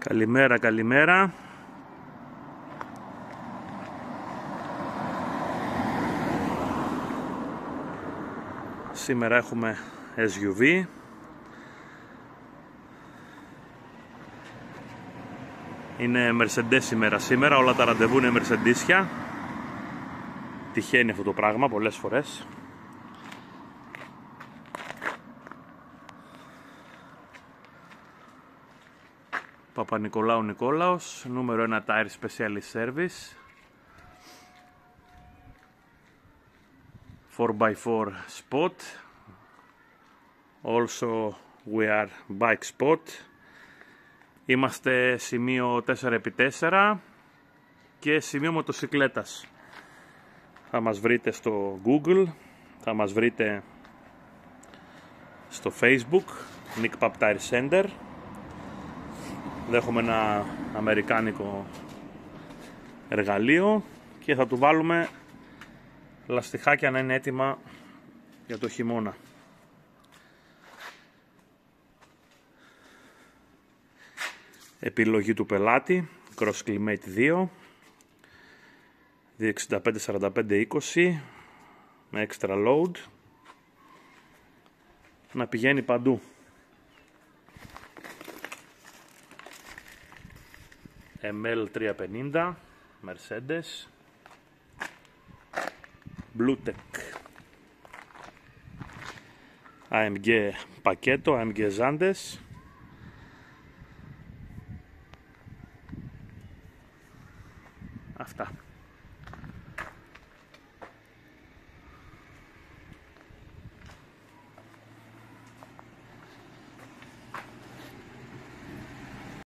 Καλημέρα, καλημέρα. Σήμερα έχουμε SUV. Είναι Mercedes ημέρα σήμερα, όλα τα ραντεβού είναι Mercedesια. Τυχαίνει αυτό το πράγμα πολλές φορές. Παπα-Νικολάου Νικόλαος, νούμερο 1 Tire Specialist Service, 4x4 spot, also we are bike spot. Είμαστε σημείο 4x4 και σημείο μοτοσικλέτας. Θα μας βρείτε στο Google, θα μας βρείτε στο Facebook, Nick Pap Tire Center. Δέχομαι ένα αμερικάνικο εργαλείο και θα του βάλουμε λαστιχάκια να είναι έτοιμα για το χειμώνα. Επιλογή του πελάτη, Cross Climate 2, 265-45-20 με extra load, να πηγαίνει παντού. ML 350 Mercedes, Bluetech, AMG πακέτο, AMG Zandes.